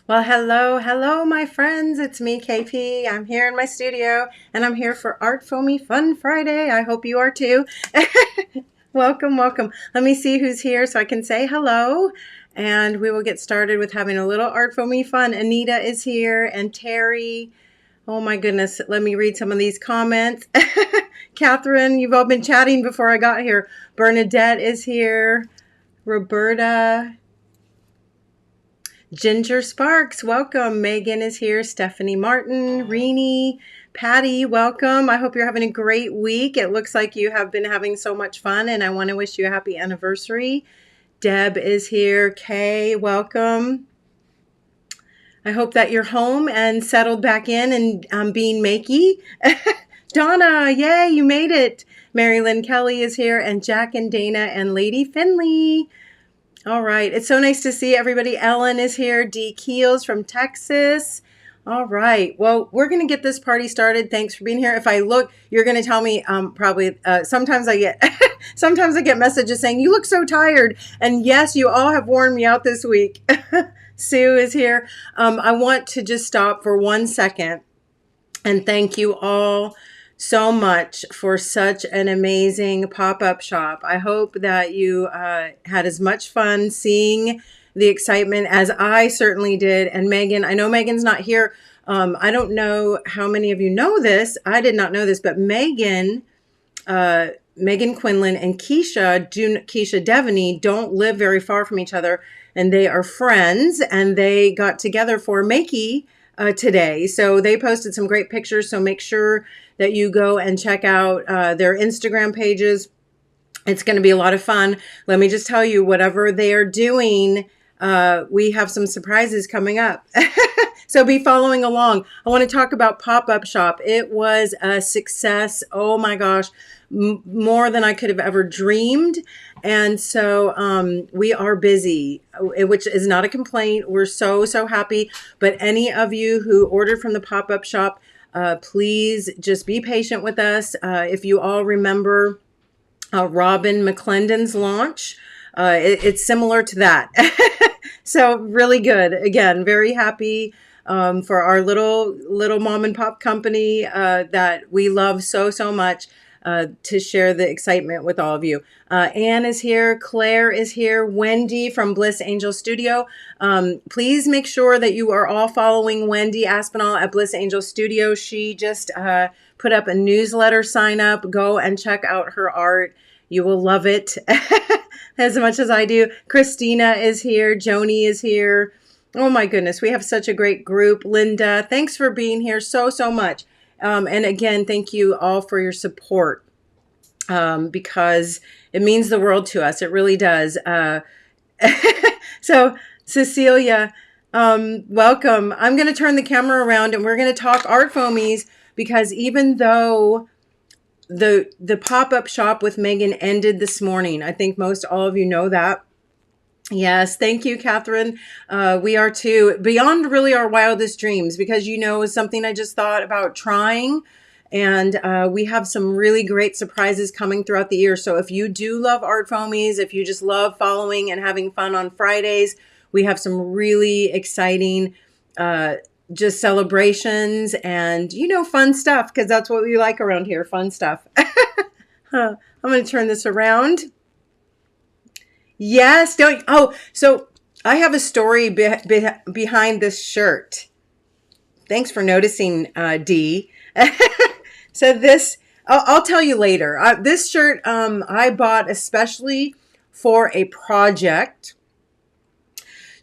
Well, hello, my friends. It's me, KP. I'm here in my studio, and I'm here for ArtFoamies Fun Friday. I hope you are too. Welcome. Let me see who's here so I can say hello, and we will get started with having a little ArtFoamies fun. Anita is here, and Terry. Oh my goodness, let me read some of these comments. Catherine, you've all been chatting before I got here. Bernadette is here. Roberta. Ginger Sparks, welcome. Megan is here. Stephanie Martin, Renee, Patty, welcome. I hope you're having a great week. It looks like you have been having so much fun, and I want to wish you a happy anniversary. Deb is here. Kay, welcome. I hope that you're home and settled back in and being makey. Donna, yay, you made it. Mary Lynn Kelly is here, and Jack and Dana and Lady Finley. All right. It's so nice to see everybody. Ellen is here. Dee Keels from Texas. All right. Well, we're going to get this party started. Thanks for being here. If I look, you're going to tell me probably sometimes I get sometimes I get messages saying you look so tired. And yes, you all have worn me out this week. Sue is here. I want to just stop for 1 second and thank you all so much for such an amazing pop-up shop. I hope that you had as much fun seeing the excitement as I certainly did. And Megan, I know Megan's not here. I don't know how many of you know this. I did not know this, but Megan Quinlan and Keisha Devaney don't live very far from each other, and they are friends, and they got together for Makey today. So they posted some great pictures. So make sure that you go and check out their Instagram pages. It's going to be a lot of fun. Let me just tell you, whatever they are doing, we have some surprises coming up. So be following along. I want to talk about Pop-Up Shop. It was a success. Oh my gosh, more than I could have ever dreamed. And so we are busy, which is not a complaint. We're so happy. But any of you who ordered from the Pop-Up Shop, please just be patient with us. If you all remember Robin McClendon's launch, it's similar to that. So really good. Again, very happy for our little mom and pop company that we love so much. To share the excitement with all of you. Anne is here. Claire is here. Wendy from Bliss Angel Studio. Please make sure that you are all following Wendy Aspinall at Bliss Angel Studio. She just put up a newsletter sign up. Go and check out her art. You will love it as much as I do. Christina is here. Joni is here. Oh my goodness. We have such a great group. Linda, thanks for being here so much. And again, thank you all for your support because it means the world to us. It really does. So Cecilia, welcome. I'm going to turn the camera around and we're going to talk ArtFoamies because even though the pop-up shop with Megan ended this morning, I think most all of you know that. Yes, thank you, Catherine. We are too, beyond really our wildest dreams, because it's something I just thought about trying. And we have some really great surprises coming throughout the year. So if you do love ArtFoamies, if you just love following and having fun on Fridays, we have some really exciting just celebrations and, fun stuff, because that's what we like around here, fun stuff. I'm going to turn this around. Yes. So I have a story behind this shirt. Thanks for noticing, Dee. So I'll tell you later. This shirt I bought especially for a project.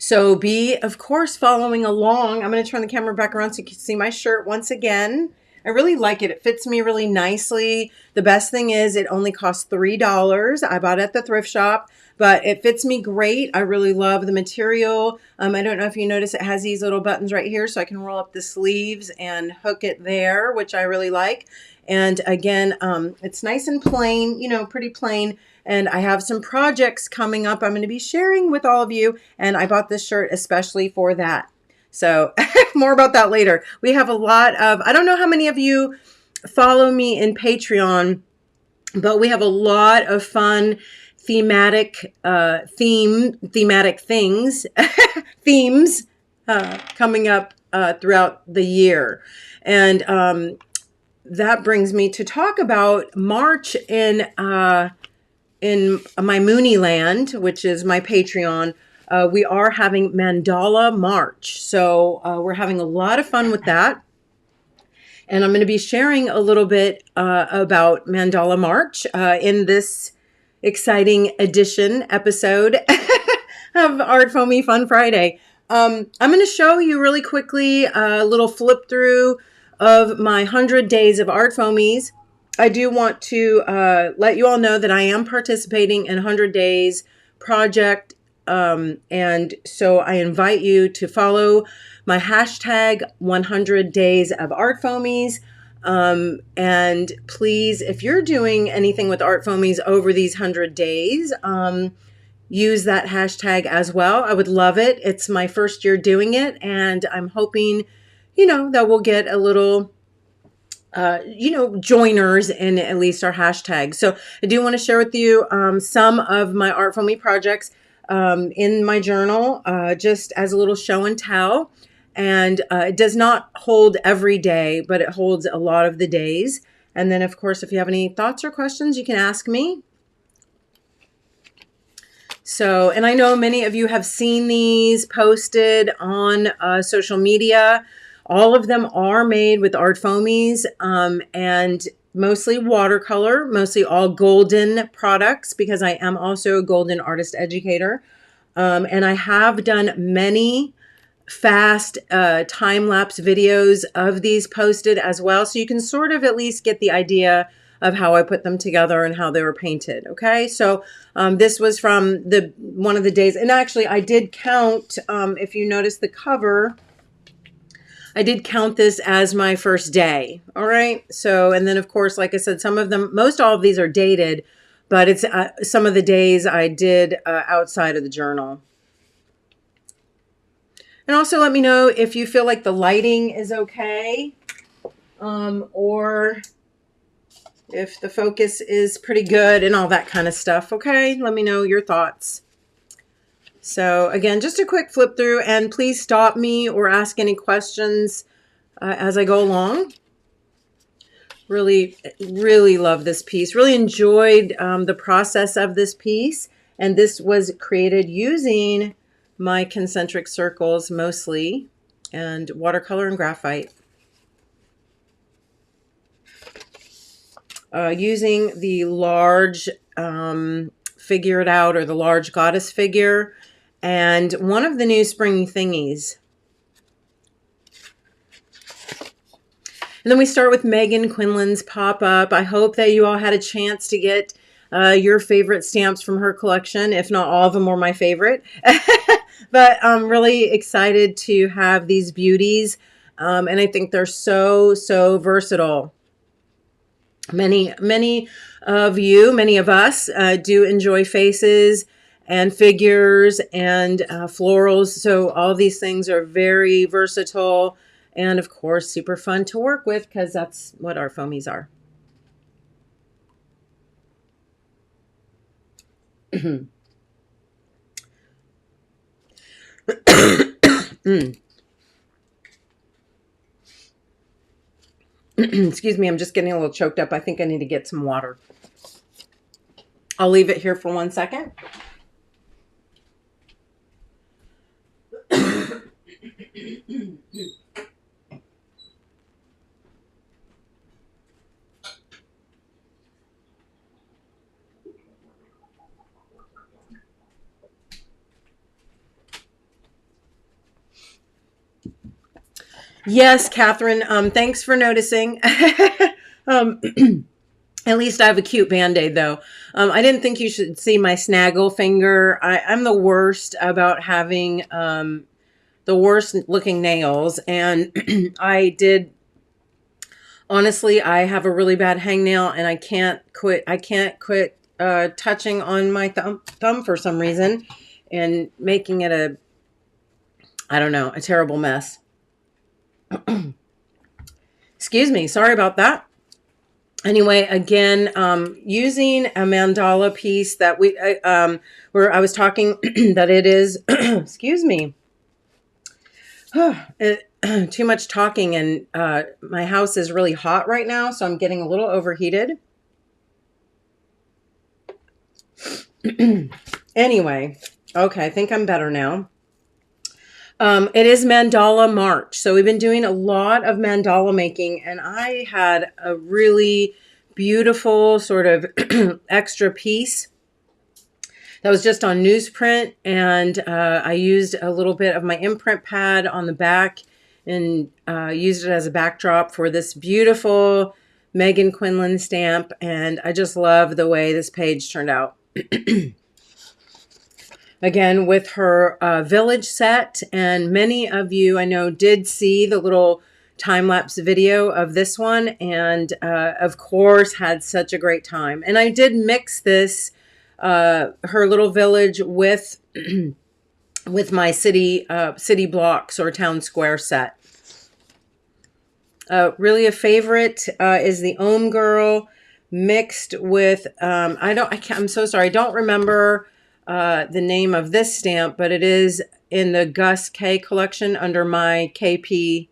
So be, of course, following along. I'm going to turn the camera back around so you can see my shirt once again. I really like it. It fits me really nicely. The best thing is it only costs $3. I bought it at the thrift shop, but it fits me great. I really love the material. I don't know if you notice it has these little buttons right here, so I can roll up the sleeves and hook it there, which I really like. And again, it's nice and plain, pretty plain. And I have some projects coming up I'm going to be sharing with all of you. And I bought this shirt especially for that. So more about that later. We have a lot of, I don't know how many of you follow me in Patreon, but we have a lot of fun thematic things, themes. coming up throughout the year. And that brings me to talk about March in my Mooney Land, which is my Patreon. We are having Mandala March. So we're having a lot of fun with that. And I'm going to be sharing a little bit about Mandala March in this exciting episode of ArtFoamies Fun Friday. I'm going to show you really quickly a little flip through of my 100 days of ArtFoamies. I do want to let you all know that I am participating in 100 Days project. And so I invite you to follow my hashtag 100 Days of ArtFoamies. And please, if you're doing anything with ArtFoamies over these 100 days, use that hashtag as well. I would love it. It's my first year doing it, and I'm hoping, that we'll get a little, joiners in at least our hashtag. So I do want to share with you some of my ArtFoamies projects in my journal, just as a little show and tell. And it does not hold every day, but it holds a lot of the days. And then, of course, if you have any thoughts or questions, you can ask me. So, and I know many of you have seen these posted on social media. All of them are made with ArtFoamies and mostly watercolor, mostly all golden products, because I am also a golden artist educator. And I have done many fast time-lapse videos of these posted as well. So you can sort of at least get the idea of how I put them together and how they were painted. Okay, so this was from one of the days. And actually, I did count, if you notice the cover, I did count this as my first day. All right, so, and then of course, like I said, some of them, most all of these are dated, but it's some of the days I did outside of the journal. And also let me know if you feel like the lighting is okay, or if the focus is pretty good and all that kind of stuff. Okay, let me know your thoughts. So again, just a quick flip through, and please stop me or ask any questions as I go along. Really, really love this piece. Really enjoyed the process of this piece. And this was created using my concentric circles mostly, and watercolor and graphite. Using the large figure it out, or the large goddess figure, and one of the new springy thingies. And then we start with Megan Quinlan's pop-up. I hope that you all had a chance to get your favorite stamps from her collection. If not all of them were my favorite. But I'm really excited to have these beauties. And I think they're so, so versatile. Many of us do enjoy faces and figures and florals. So all these things are very versatile and, of course, super fun to work with, because that's what ArtFoamies are. Excuse me, I'm just getting a little choked up. I think I need to get some water. I'll leave it here for 1 second. Yes, Catherine, thanks for noticing. At least I have a cute Band-Aid, though. I didn't think you should see my snaggle finger. I'm the worst about having the worst looking nails. And honestly, I have a really bad hangnail, and I can't quit touching on my thumb for some reason, and making it a terrible mess. Excuse me, sorry about that. Anyway, again, using a mandala piece that where I was talking that it is, excuse me, Too much talking, and my house is really hot right now, so I'm getting a little overheated. Anyway, okay, I think I'm better now. It is Mandala March, so we've been doing a lot of mandala making, and I had a really beautiful sort of extra piece that was just on newsprint, and I used a little bit of my imprint pad on the back and used it as a backdrop for this beautiful Megan Quinlan stamp, and I just love the way this page turned out. Again, with her village set, and many of you I know did see the little time-lapse video of this one, and of course had such a great time. And I did mix this, her little village with with my city blocks or town square set. Really a favorite is the Ohm Girl mixed with I'm so sorry, I don't remember the name of this stamp, but it is in the Gus K collection under my KP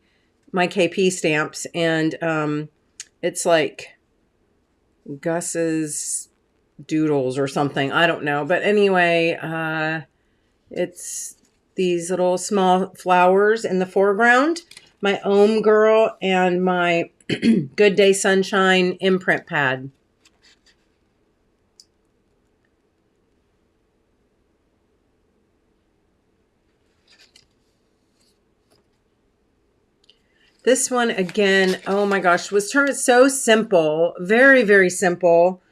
stamps, and it's like Gus's Doodles or something. I don't know, but anyway, it's these little small flowers in the foreground, my Ohm Girl, and my Good Day Sunshine imprint pad. This one, again, oh my gosh, was turned so simple, very, very simple.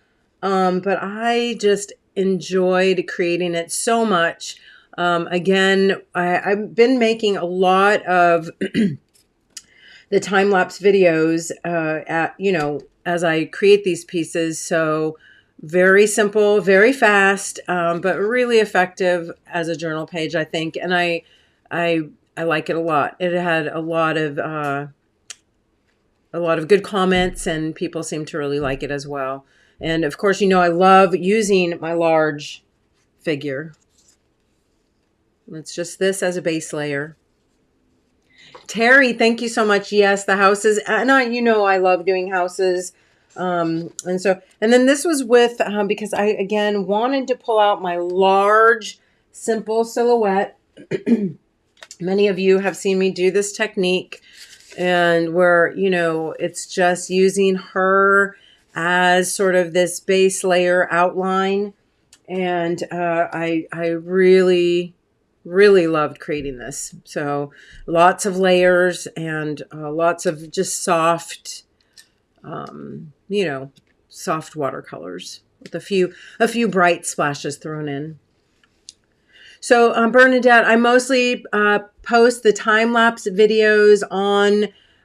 But I just enjoyed creating it so much. Again, I've been making a lot of the time-lapse videos as I create these pieces. So very simple, very fast, but really effective as a journal page, I think. And I like it a lot. It had a lot of good comments, and people seem to really like it as well. And of course, I love using my large figure. It's just this as a base layer. Terry, thank you so much. Yes, the houses, and I love doing houses. And then this was with, because I, again, wanted to pull out my large, simple silhouette. Many of you have seen me do this technique, and where, it's just using her as sort of this base layer outline. And I really, really loved creating this. So lots of layers and lots of just soft, soft watercolors with a few bright splashes thrown in. So Bernadette, I mostly post the time-lapse videos on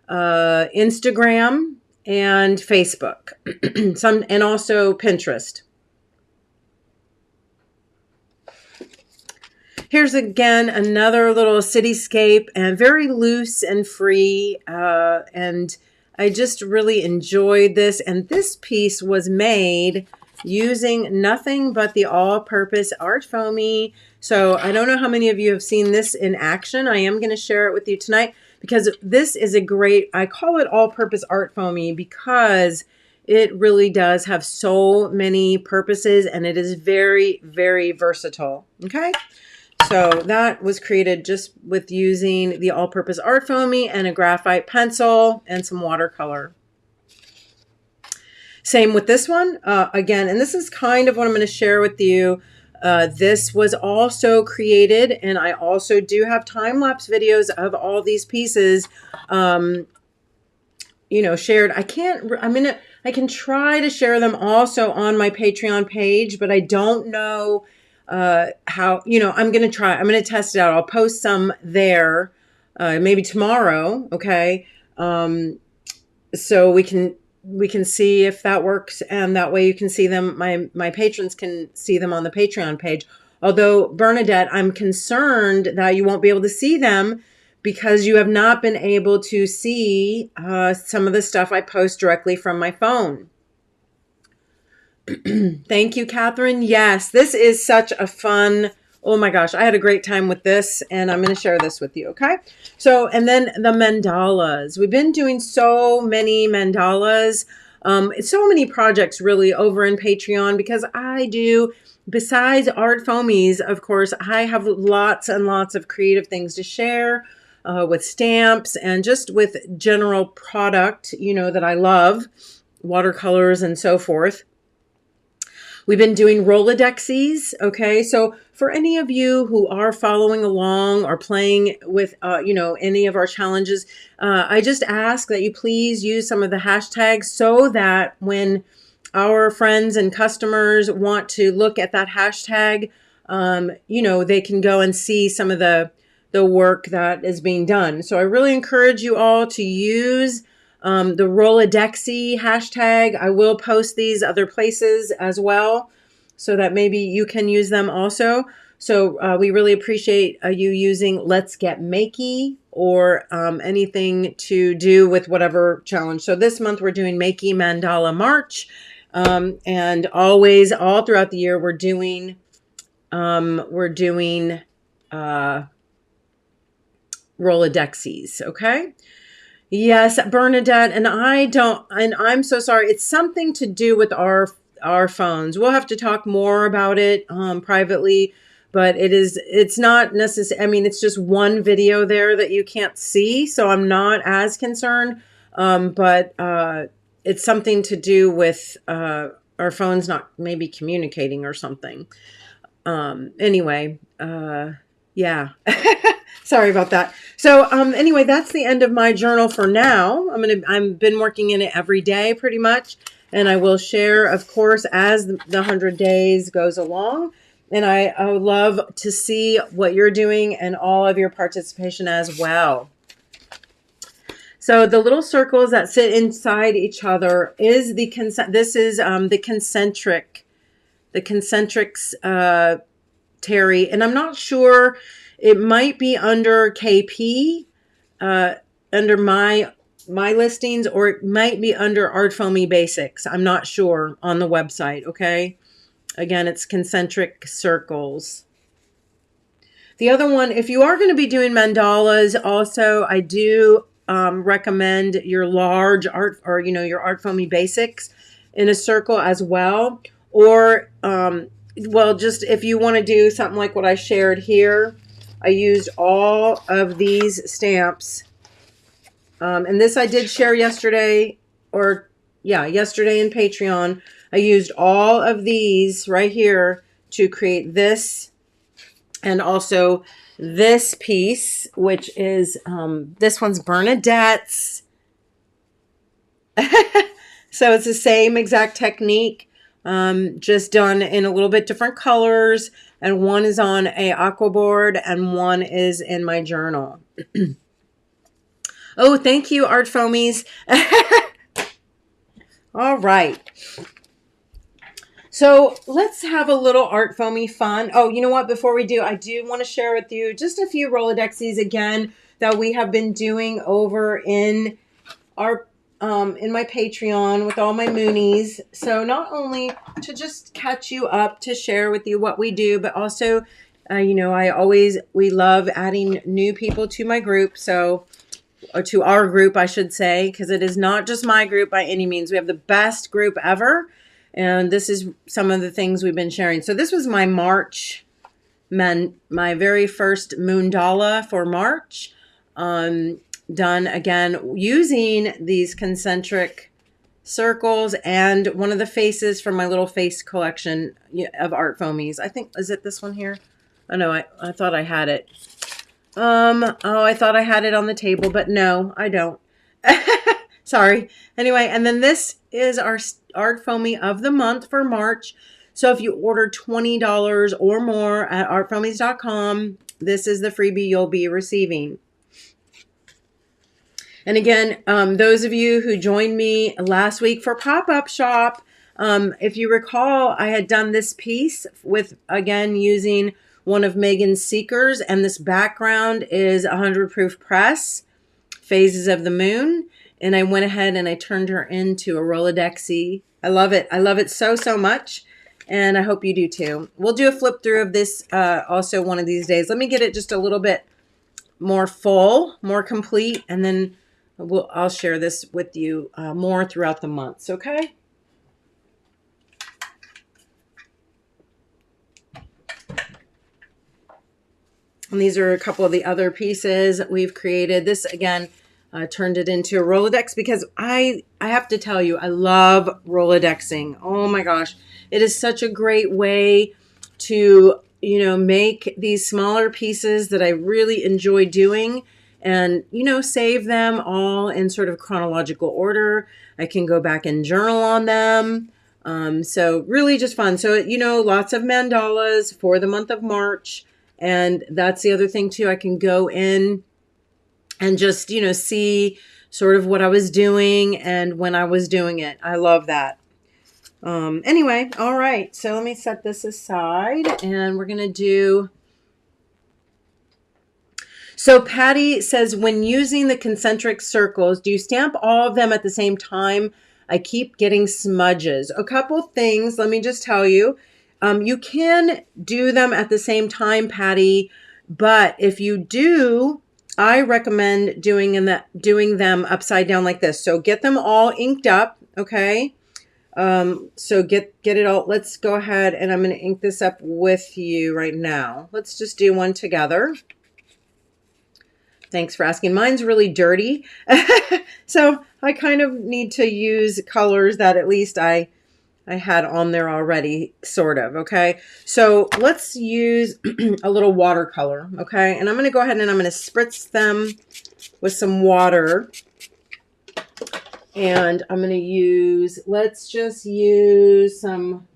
Instagram and Facebook, and also Pinterest. Here's again another little cityscape, and very loose and free, and I just really enjoyed this. And this piece was made using nothing but the all-purpose Art Foamy. So I don't know how many of you have seen this in action. I am going to share it with you tonight, because this is a great, I call it all-purpose Art Foamy because it really does have so many purposes, and it is very, very versatile. Okay. So that was created just with using the all-purpose Art Foamy and a graphite pencil and some watercolor. Same with this one. Again, and this is kind of what I'm going to share with you. This was also created, and I also do have time-lapse videos of all these pieces, shared. I can try to share them also on my Patreon page, but I don't know how, I'm going to test it out. I'll post some there, maybe tomorrow. Okay. So we can see if that works, and that way you can see them. My patrons can see them on the Patreon page. Although, Bernadette, I'm concerned that you won't be able to see them because you have not been able to see some of the stuff I post directly from my phone. Thank you, Catherine. Yes, this is such a fun Oh my gosh, I had a great time with this, and I'm going to share this with you, okay? So, and then the mandalas. We've been doing so many mandalas, so many projects really over in Patreon, because I do, besides Art Foamies, of course, I have lots and lots of creative things to share with stamps and just with general product, you know, that I love, watercolors and so forth. We've been doing Rolodexes, okay? So for any of you who are following along or playing with, you know, any of our challenges, I just ask that you please use some of the hashtags so that when our friends and customers want to look at that hashtag, you know, they can go and see some of the work that is being done. So I really encourage you all to use the Rolodexy hashtag. I will post these other places as well so that maybe you can use them also. So we really appreciate you using Let's Get Makey or anything to do with whatever challenge. So this month we're doing Makey Mandala March. And always, all throughout the year, we're doing Rolodexes, okay? Yes, Bernadette, and I'm so sorry. It's something to do with our phones. We'll have to talk more about it privately, but it's not necessary. I mean, it's just one video there that you can't see, so I'm not as concerned. But it's something to do with our phones not maybe communicating or something. Anyway, yeah. Sorry about that. So anyway, that's the end of my journal for now. I've been working in it every day pretty much, and I will share, of course, as the 100 days goes along. And I would love to see what you're doing and all of your participation as well. So the little circles that sit inside each other is the concentrics, Terry, and I'm not sure. It might be under KP, under my listings, or it might be under Art Foamy Basics. I'm not sure on the website, okay? Again, it's concentric circles. The other one, if you are going to be doing mandalas, also, I do recommend your large art, or, you know, your Art Foamy Basics in a circle as well. Or, well, just if you want to do something like what I shared here, I used all of these stamps. And this I did share yesterday, yesterday in Patreon. I used all of these right here to create this, and also this piece, which is, this one's Bernadette's. So it's the same exact technique, just done in a little bit different colors. And one is on a aqua board and one is in my journal. Oh, thank you, Art Foamies. All right. So let's have a little Art Foamy fun. Oh, you know what? Before we do, I do want to share with you just a few Rolodexes again that we have been doing over in our in my Patreon with all my Moonies. So not only to just catch you up, to share with you what we do, but also, you know, we love adding new people to my group. So, or to our group, I should say, because it is not just my group by any means. We have the best group ever. And this is some of the things we've been sharing. So this was my March, my very first Moondala for March. Done again using these concentric circles and one of the faces from my little face collection of Art Foamies. I think, is it this one here? Oh no, I thought I had it. Oh, I thought I had it on the table, but no, I don't. Sorry. Anyway, and then this is our Art Foamy of the month for March. So if you order $20 or more at artfoamies.com, this is the freebie you'll be receiving. And again, those of you who joined me last week for Pop-Up Shop, if you recall, I had done this piece with, again, using one of Megan's Seekers, and this background is 100 Proof Press, Phases of the Moon, and I went ahead and I turned her into a Rolodexy. I love it. I love it so, so much. And I hope you do too. We'll do a flip through of this also one of these days. Let me get it just a little bit more full, more complete, and then I'll share this with you more throughout the months, okay? And these are a couple of the other pieces that we've created. This, again, turned it into a Rolodex because I have to tell you, I love Rolodexing. Oh my gosh. It is such a great way to, you know, make these smaller pieces that I really enjoy doing and, you know, save them all in sort of chronological order. I can go back and journal on them. So really just fun. So, you know, lots of mandalas for the month of March. And that's the other thing too. I can go in and just, you know, see sort of what I was doing and when I was doing it. I love that. Anyway, all right. So let me set this aside and we're going to do. So Patty says, when using the concentric circles, do you stamp all of them at the same time? I keep getting smudges. A couple things. Let me just tell you. You can do them at the same time, Patty, but if you do, I recommend doing them upside down like this. So get them all inked up, okay? So get it all. Let's go ahead and I'm going to ink this up with you right now. Let's just do one together. Thanks for asking. Mine's really dirty, so I kind of need to use colors that at least I had on there already, sort of, okay? So let's use a little watercolor, okay? And I'm going to go ahead and I'm going to spritz them with some water. And I'm going to use, let's just use some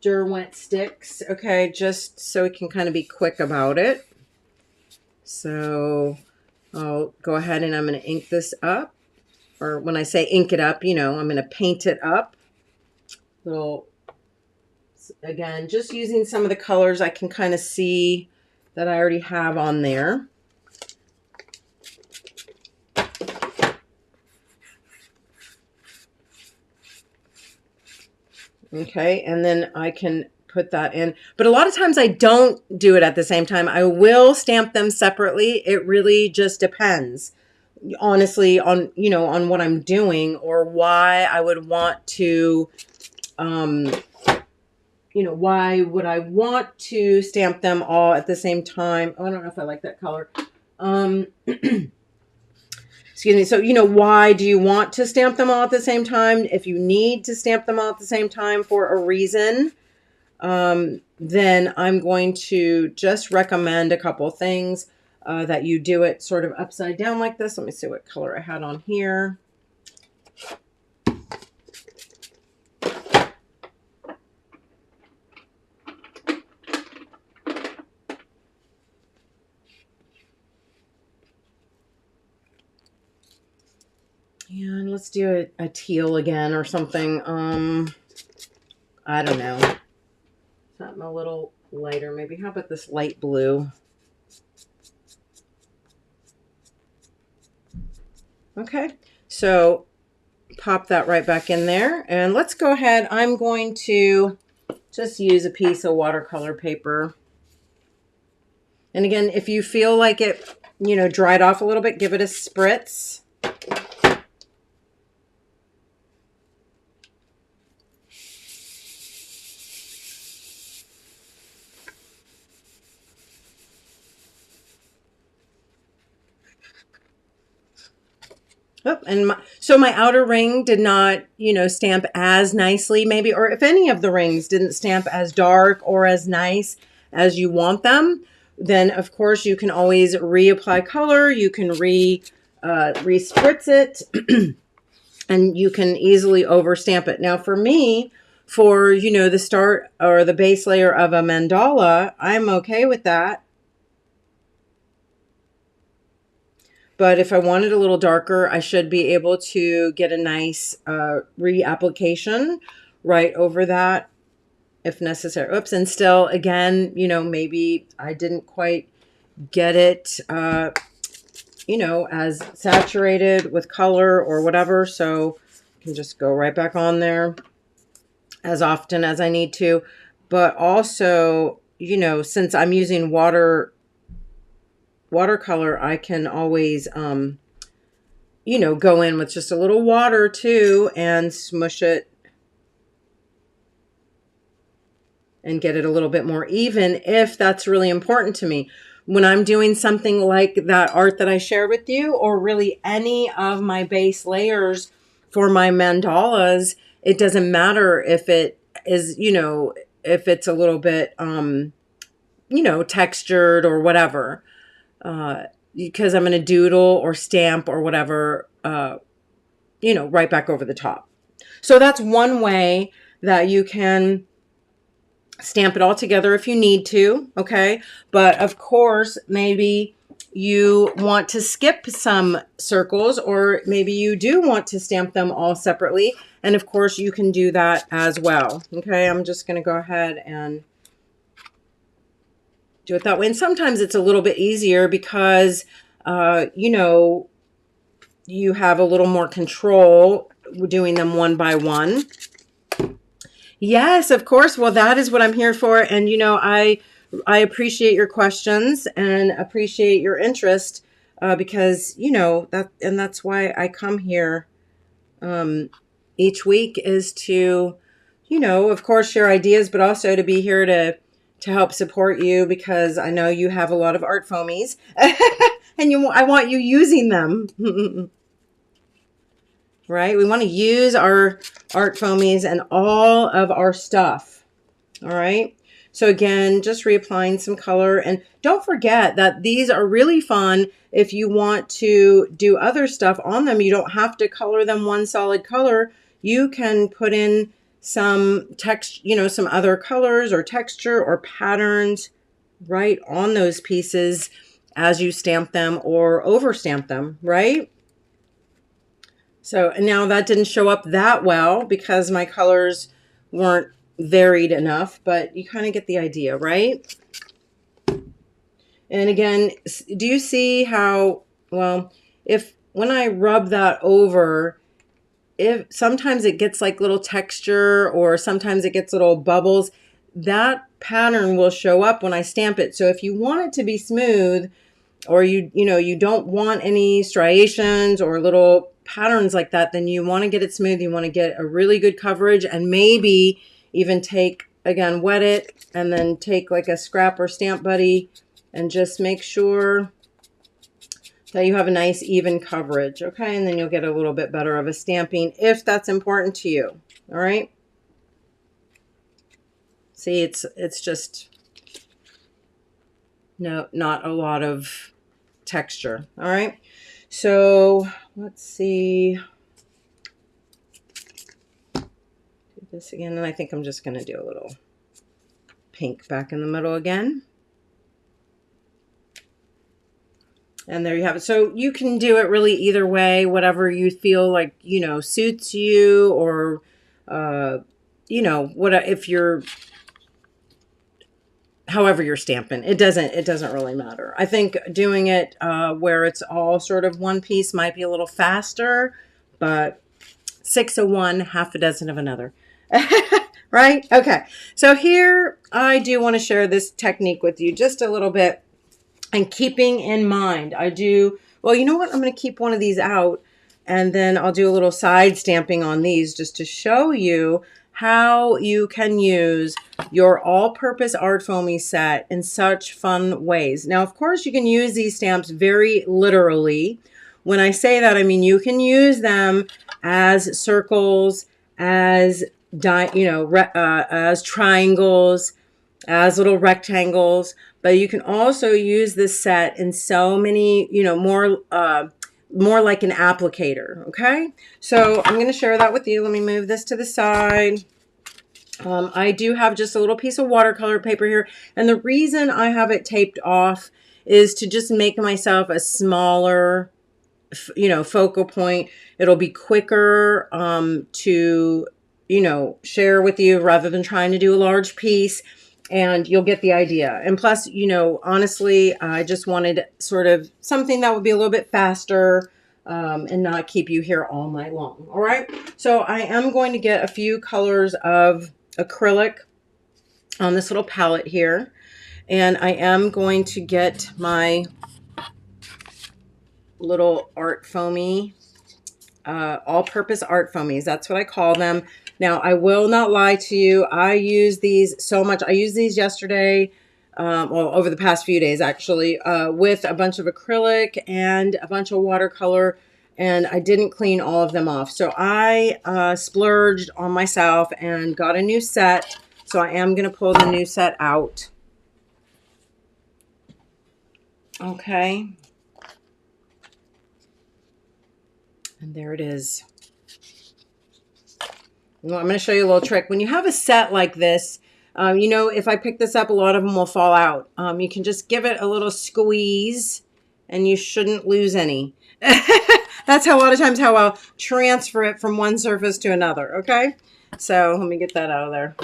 Derwent sticks, okay? Just so we can kind of be quick about it. So I'll go ahead and I'm going to ink this up. Or when I say ink it up, you know, I'm going to paint it up. Little, again, just using some of the colors I can kind of see that I already have on there. Okay, and then I can put that in. But a lot of times I don't do it at the same time. I will stamp them separately. It really just depends, honestly, on, you know, on what I'm doing or why I would want to, you know, why would I want to stamp them all at the same time? Oh, I don't know if I like that color. Excuse me. So, you know, why do you want to stamp them all at the same time? If you need to stamp them all at the same time for a reason, then I'm going to just recommend a couple of things, that you do it sort of upside down like this. Let me see what color I had on here. And let's do a teal again or something. I don't know. Something a little lighter maybe. How about this light blue? Okay, so pop that right back in there. And let's go ahead. I'm going to just use a piece of watercolor paper. And again, if you feel like it, you know, dried off a little bit, give it a spritz. Oh, and so my outer ring did not, you know, stamp as nicely maybe, or if any of the rings didn't stamp as dark or as nice as you want them, then of course you can always reapply color. You can re-spritz it and you can easily overstamp it. Now for me, for, you know, the start or the base layer of a mandala, I'm okay with that. But if I wanted a little darker, I should be able to get a nice reapplication right over that if necessary. Oops, and still, again, you know, maybe I didn't quite get it, you know, as saturated with color or whatever. So I can just go right back on there. as often as I need to. But also, you know, since I'm using watercolor, I can always, you know, go in with just a little water too and smush it and get it a little bit more even if that's really important to me. When I'm doing something like that art that I shared with you, or really any of my base layers for my mandalas, it doesn't matter if it is, you know, if it's a little bit, you know, textured or whatever, because I'm going to doodle or stamp or whatever, you know, right back over the top. So that's one way that you can stamp it all together if you need to, okay? But of course, maybe you want to skip some circles, or maybe you do want to stamp them all separately. And of course, you can do that as well, okay? I'm just going to go ahead and do it that way. And sometimes it's a little bit easier because, you know, you have a little more control doing them one by one. Yes, of course. Well, that is what I'm here for. And, you know, I appreciate your questions and appreciate your interest, because, you know, that's why I come here each week, is to, you know, of course, share ideas, but also to be here to help support you, because I know you have a lot of art foamies and I want you using them. Right? We want to use our art foamies and all of our stuff. All right. So again, just reapplying some color, and don't forget that these are really fun. If you want to do other stuff on them, you don't have to color them one solid color. You can put in some text, you know, some other colors or texture or patterns right on those pieces as you stamp them or over stamp them, right? So now that didn't show up that well because my colors weren't varied enough, but you kind of get the idea, right? And again, do you see how, well, when I rub that over, if sometimes it gets like little texture, or sometimes it gets little bubbles, that pattern will show up when I stamp it. So if you want it to be smooth, or you know, you don't want any striations or little patterns like that, then you want to get it smooth. You want to get a really good coverage, and maybe even take, again, wet it and then take like a scrap or stamp buddy and just make sure that you have a nice even coverage, okay? And then you'll get a little bit better of a stamping if that's important to you, all right? See, it's just not a lot of texture, all right? So let's see, do this again, and I think I'm just going to do a little pink back in the middle again. And there you have it. So you can do it really either way, whatever you feel like, you know, suits you, or, you know, if you're, however you're stamping, it doesn't really matter. I think doing it where it's all sort of one piece might be a little faster, but 6 of one, half a dozen of another. Right? Okay. So here I do want to share this technique with you just a little bit, and keeping in mind, well, you know what? I'm going to keep one of these out, and then I'll do a little side stamping on these just to show you how you can use your all-purpose art foamy set in such fun ways. Now, of course, you can use these stamps very literally. When I say that, I mean you can use them as circles, as as triangles, as little rectangles, but you can also use this set in so many, you know, more like an applicator, okay? So I'm going to share that with you. Let me move this to the side. I do have just a little piece of watercolor paper here, and the reason I have it taped off is to just make myself a smaller, you know, focal point. It'll be quicker to, you know, share with you rather than trying to do a large piece, and you'll get the idea. And plus, you know, honestly, I just wanted sort of something that would be a little bit faster, and not keep you here all night long. All right. So I am going to get a few colors of acrylic on this little palette here. And I am going to get my little ArtFoamy, all-purpose ArtFoamies. That's what I call them. Now, I will not lie to you. I use these so much. I used these yesterday, well, over the past few days, actually, with a bunch of acrylic and a bunch of watercolor, and I didn't clean all of them off. So I splurged on myself and got a new set. So I am going to pull the new set out. Okay. And there it is. Well, I'm going to show you a little trick. When you have a set like this, you know, if I pick this up, a lot of them will fall out. You can just give it a little squeeze and you shouldn't lose any. That's how a lot of times how I'll transfer it from one surface to another. Okay. So let me get that out of there.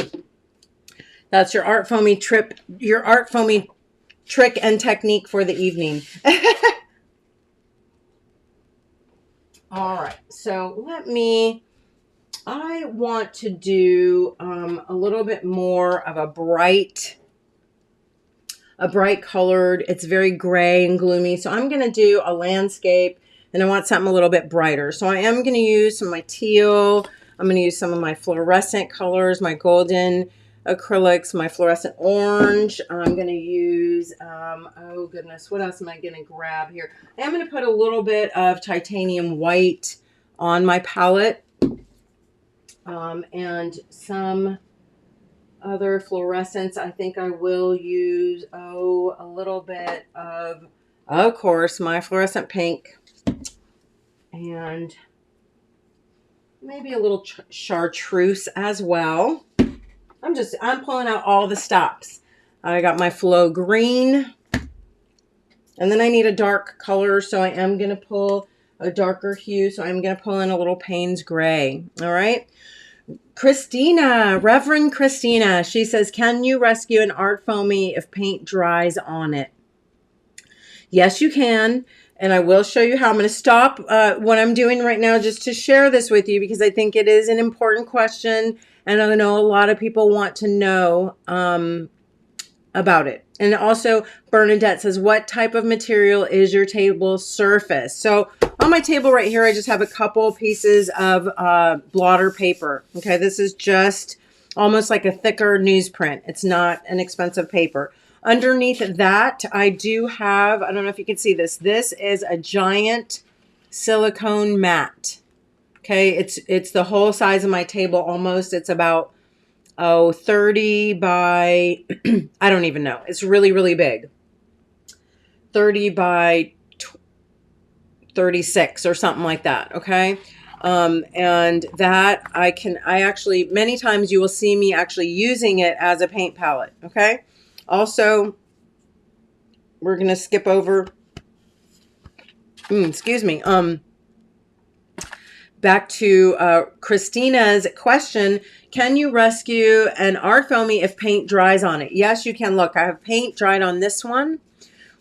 That's your ArtFoamy trip, your ArtFoamy trick and technique for the evening. All right, so I want to do a little bit more of a bright colored, it's very gray and gloomy. So I'm going to do a landscape and I want something a little bit brighter. So I am going to use some of my teal. I'm going to use some of my fluorescent colors, my golden acrylics, my fluorescent orange. I'm going to use, oh goodness, what else am I going to grab here? I am going to put a little bit of titanium white on my palette, and some other fluorescents. I think I will use, a little bit of course, my fluorescent pink, and maybe a little chartreuse as well. I'm pulling out all the stops. I got my flow green. And then I need a dark color, so I am going to pull a darker hue. So I'm going to pull in a little Payne's gray. All right. Christina, Reverend Christina, she says, can you rescue an ArtFoamy if paint dries on it? Yes, you can. And I will show you how. I'm going to stop what I'm doing right now just to share this with you because I think it is an important question. And I know a lot of people want to know about it. And also, Bernadette says, what type of material is your table surface? So on my table right here, I just have a couple pieces of blotter paper. Okay, this is just almost like a thicker newsprint. It's not an expensive paper. Underneath that, I do have, I don't know if you can see this. This is a giant silicone mat. Okay, it's the whole size of my table almost. It's about, 30 by, I don't even know. It's really, really big. 30 by 36 or something like that, okay? And that I actually, many times you will see me actually using it as a paint palette, okay? Also, we're going to skip over, excuse me, back to Christina's question. Can you rescue an ArtFoamy if paint dries on it? Yes, you can. Look, I have paint dried on this one.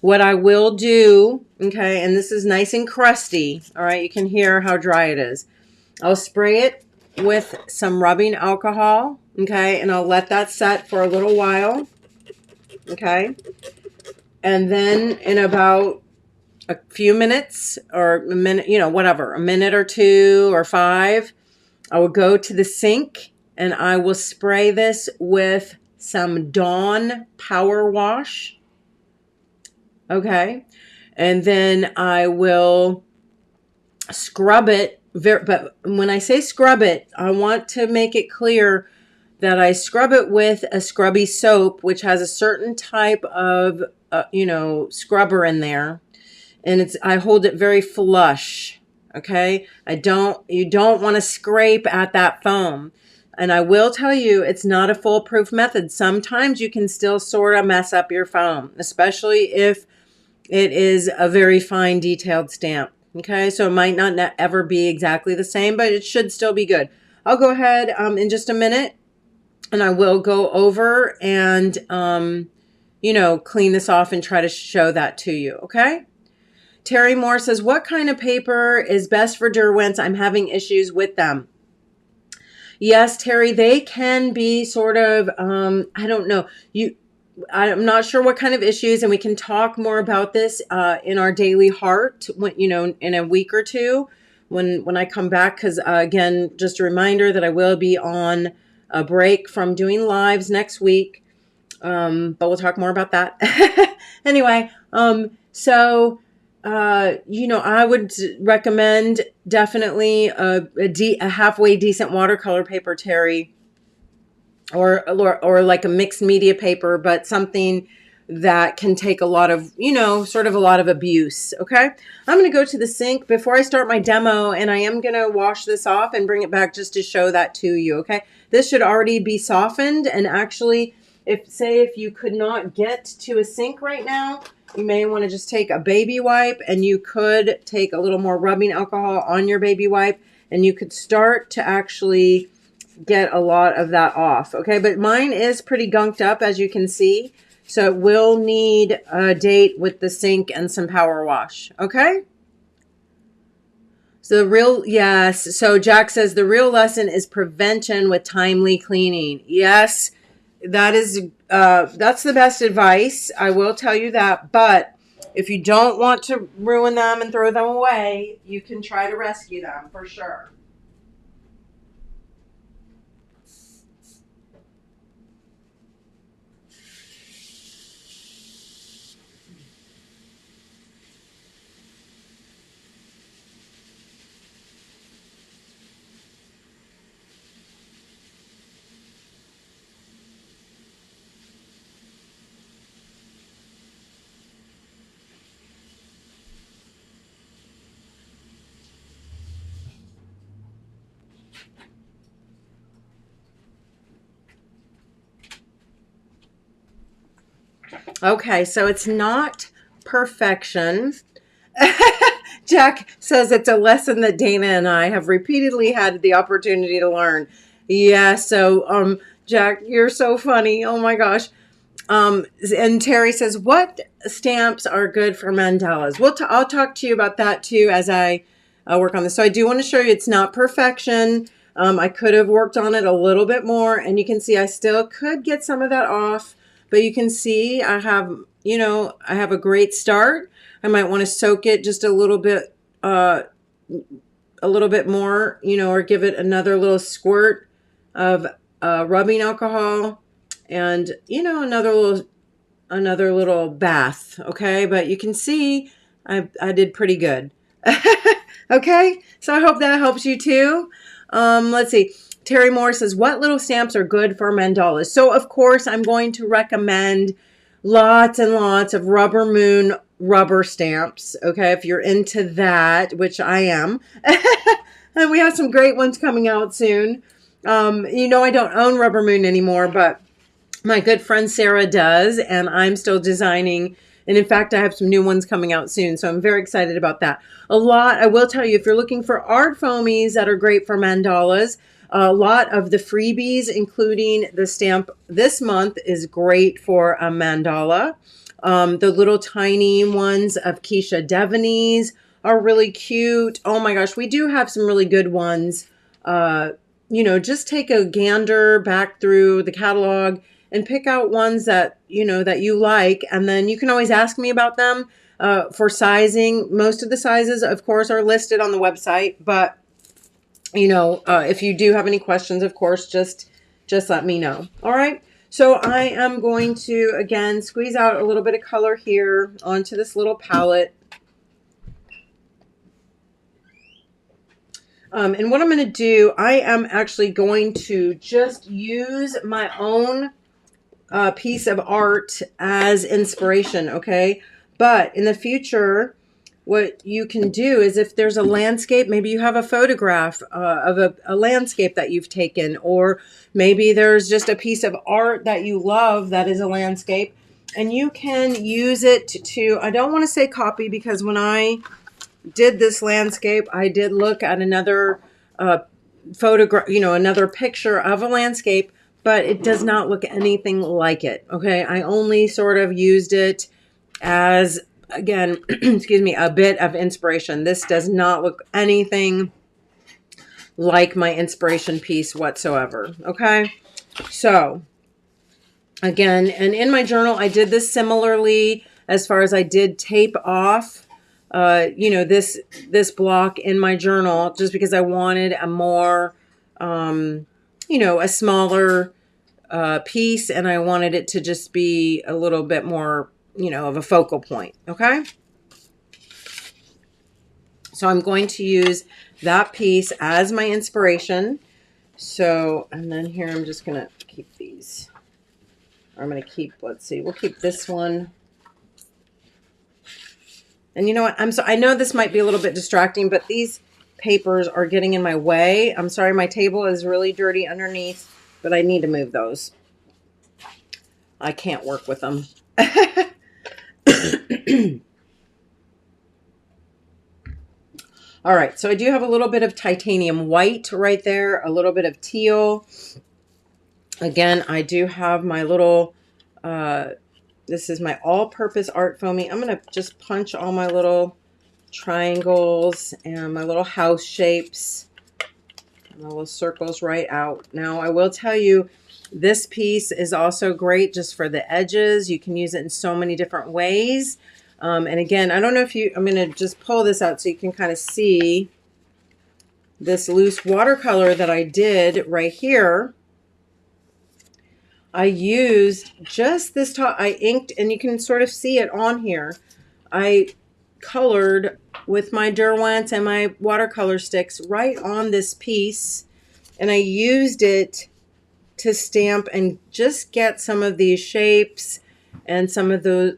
What I will do, okay, and this is nice and crusty, all right, you can hear how dry it is. I'll spray it with some rubbing alcohol, okay, and I'll let that set for a little while, okay, and then in about a few minutes or a minute, you know, whatever, a minute or 2 or 5, I will go to the sink and I will spray this with some Dawn Power Wash. Okay. And then I will scrub it. But when I say scrub it, I want to make it clear that I scrub it with a scrubby soap, which has a certain type of, scrubber in there. And I hold it very flush. Okay. You don't want to scrape at that foam. And I will tell you, it's not a foolproof method. Sometimes you can still sort of mess up your foam, especially if it is a very fine detailed stamp. Okay. So it might not ever be exactly the same, but it should still be good. I'll go ahead in just a minute and I will go over and, clean this off and try to show that to you. Okay. Terry Moore says, what kind of paper is best for Derwents? I'm having issues with them. Yes, Terry, they can be sort of, I don't know. I'm not sure what kind of issues, and we can talk more about this in our daily heart, when, in a week or two when I come back. Because again, just a reminder that I will be on a break from doing lives next week, but we'll talk more about that. Anyway, I would recommend definitely a halfway decent watercolor paper, Terry. Or like a mixed media paper, but something that can take a lot of, sort of a lot of abuse. Okay. I'm going to go to the sink before I start my demo, and I am going to wash this off and bring it back just to show that to you. Okay. This should already be softened. And actually, if you could not get to a sink right now, you may want to just take a baby wipe, and you could take a little more rubbing alcohol on your baby wipe, and you could start to actually get a lot of that off. Okay, but mine is pretty gunked up, as you can see, so it will need a date with the sink and some power wash. Okay, so yes, so Jack says the real lesson is prevention with timely cleaning. Yes, that's the best advice, I will tell you that. But if you don't want to ruin them and throw them away, you can try to rescue them for sure. Okay, so it's not perfection. Jack says it's a lesson that Dana and I have repeatedly had the opportunity to learn. Yeah, so Jack, you're so funny. Oh my gosh. And Terry says, what stamps are good for mandalas? I'll talk to you about that too as I work on this. So I do want to show you it's not perfection. I could have worked on it a little bit more, and you can see I still could get some of that off, but you can see I have a great start. I might want to soak it just a little bit more, or give it another little squirt of rubbing alcohol, and another little bath. Okay, but you can see I did pretty good. Okay, so I hope that helps you too. Let's see. Terry Moore says, what little stamps are good for mandalas? So of course I'm going to recommend lots and lots of Rubber Moon rubber stamps. Okay, if you're into that, which I am. And we have some great ones coming out soon. I don't own Rubber Moon anymore, but my good friend Sarah does, and I'm still designing. And in fact, I have some new ones coming out soon, so I'm very excited about that. I will tell you, if you're looking for art foamies that are great for mandalas, a lot of the freebies, including the stamp this month, is great for a mandala. The little tiny ones of Keisha Devaney's are really cute. Oh my gosh, we do have some really good ones. Just take a gander back through the catalog and pick out ones that you like, and then you can always ask me about them for sizing. Most of the sizes, of course, are listed on the website, but if you do have any questions, of course, just let me know. All right. So I am going to, again, squeeze out a little bit of color here onto this little palette. And what I'm going to do, I am actually going to just use my own piece of art as inspiration, okay? But in the future, what you can do is, if there's a landscape, maybe you have a photograph of a landscape that you've taken, or maybe there's just a piece of art that you love that is a landscape, and you can use it to, I don't want to say copy, because when I did this landscape, I did look at another photograph, another picture of a landscape, but it does not look anything like it. Okay. I only sort of used it as again, excuse me, a bit of inspiration. This does not look anything like my inspiration piece whatsoever. Okay. So again, and in my journal, I did this similarly as far as I did tape off, this block in my journal just because I wanted a more, a smaller piece, and I wanted it to just be a little bit more, of a focal point. Okay. So I'm going to use that piece as my inspiration. So, and then here I'm just going to keep these. I'm going to keep, let's see, we'll keep this one. And you know what? I know this might be a little bit distracting, but these papers are getting in my way. I'm sorry, my table is really dirty underneath, but I need to move those. I can't work with them. All right, so I do have a little bit of titanium white right there, a little bit of teal. Again, I do have my little, this is my all-purpose art foamy. I'm going to just punch all my little triangles and my little house shapes, and my little circles right out. Now, I will tell you, this piece is also great just for the edges. You can use it in so many different ways. And again, I don't know if I'm going to just pull this out so you can kind of see this loose watercolor that I did right here. I used just this top, I inked, and you can sort of see it on here. I colored with my Derwents and my watercolor sticks right on this piece, and I used it to stamp and just get some of these shapes and some of the,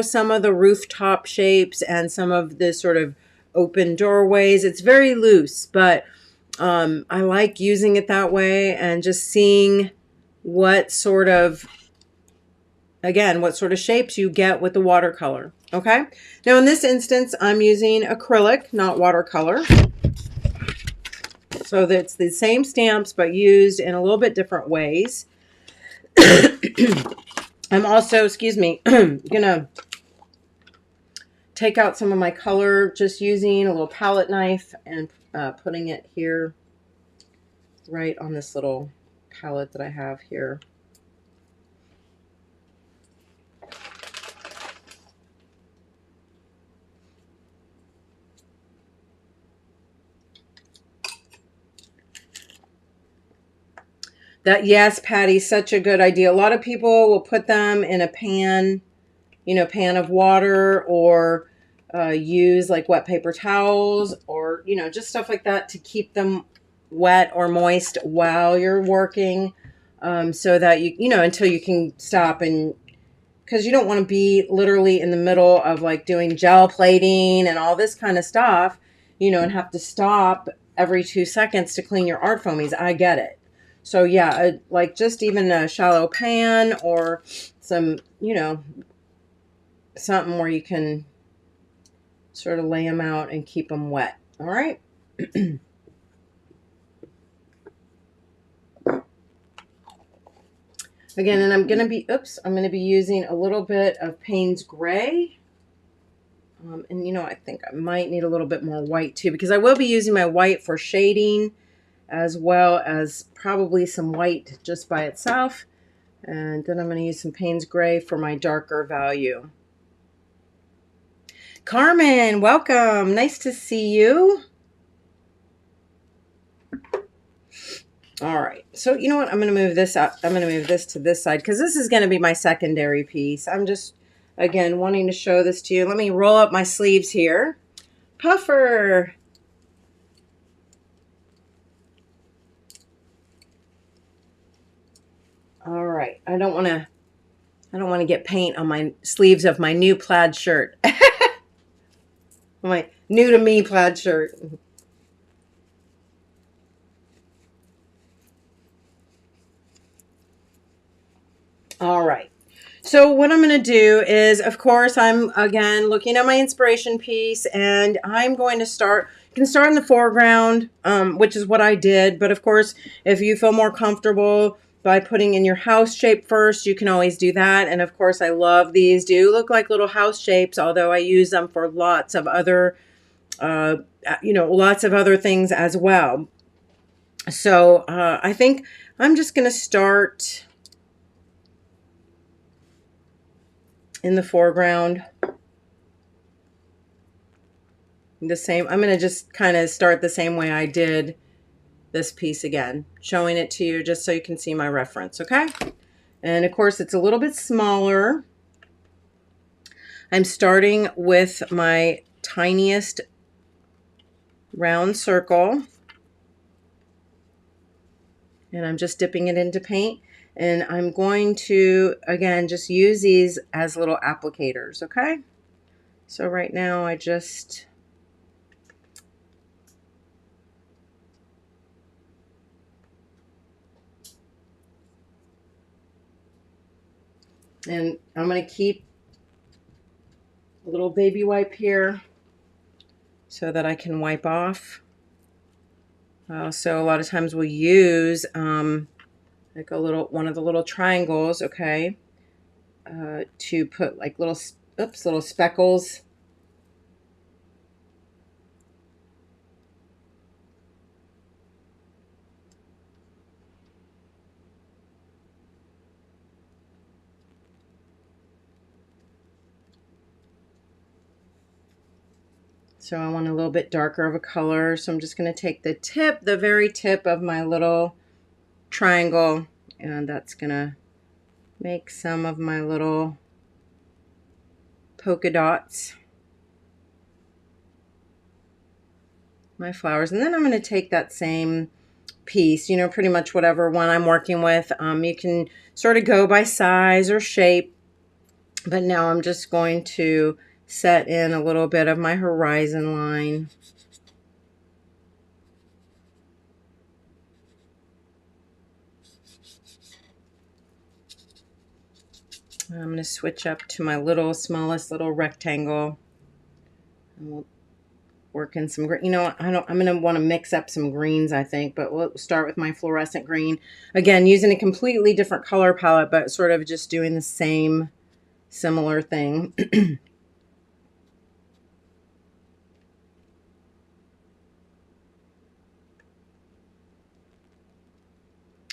some of the rooftop shapes and some of the sort of open doorways. It's very loose, but I like using it that way and just seeing what sort of shapes you get with the watercolor. Okay. Now in this instance, I'm using acrylic, not watercolor. So that's the same stamps, but used in a little bit different ways. I'm also, gonna take out some of my color, just using a little palette knife and putting it here right on this little palette that I have here. Yes, Patty, such a good idea. A lot of people will put them in a pan, pan of water, or use like wet paper towels, or, just stuff like that to keep them wet or moist while you're working, so that until you can stop, and because you don't want to be literally in the middle of like doing gel plating and all this kind of stuff, and have to stop every 2 seconds to clean your art foamies. I get it. So yeah, like just even a shallow pan or some, something where you can sort of lay them out and keep them wet. All right. Again, and I'm going to be using a little bit of Payne's Gray. And I think I might need a little bit more white too, because I will be using my white for shading, as well as probably some white just by itself. And then I'm going to use some Payne's Gray for my darker value. Carmen, welcome. Nice to see you. All right. So you know what? I'm going to move this up. I'm going to move this to this side because this is going to be my secondary piece. I'm just, again, wanting to show this to you. Let me roll up my sleeves here. Puffer. All right. I don't want to get paint on my sleeves of my new plaid shirt. My new to me plaid shirt. All right. So what I'm going to do is, of course, I'm again looking at my inspiration piece, and I'm going to start. You can start in the foreground, which is what I did. But of course, if you feel more comfortable by putting in your house shape first, you can always do that. And of course, I love these. Do look like little house shapes, although I use them for lots of other, lots of other things as well. So I think I'm just going to start in the foreground. The same. I'm going to just kind of start the same way I did this piece again, showing it to you just so you can see my reference, okay? And of course, it's a little bit smaller. I'm starting with my tiniest round circle, and I'm just dipping it into paint. And I'm going to, again, just use these as little applicators, okay? So right now I just... And I'm going to keep a little baby wipe here so that I can wipe off. So a lot of times we'll use like one of the little triangles, okay, to put like little speckles. So I want a little bit darker of a color. So I'm just going to take the very tip of my little triangle, and that's going to make some of my little polka dots, my flowers. And then I'm going to take that same piece, you know, pretty much whatever one I'm working with. You can sort of go by size or shape, but now I'm just going to set in a little bit of my horizon line. I'm going to switch up to my smallest little rectangle, and we'll work in some green. You know, I'm going to want to mix up some greens, I think, but we'll start with my fluorescent green. Again, using a completely different color palette, but sort of just doing the same similar thing.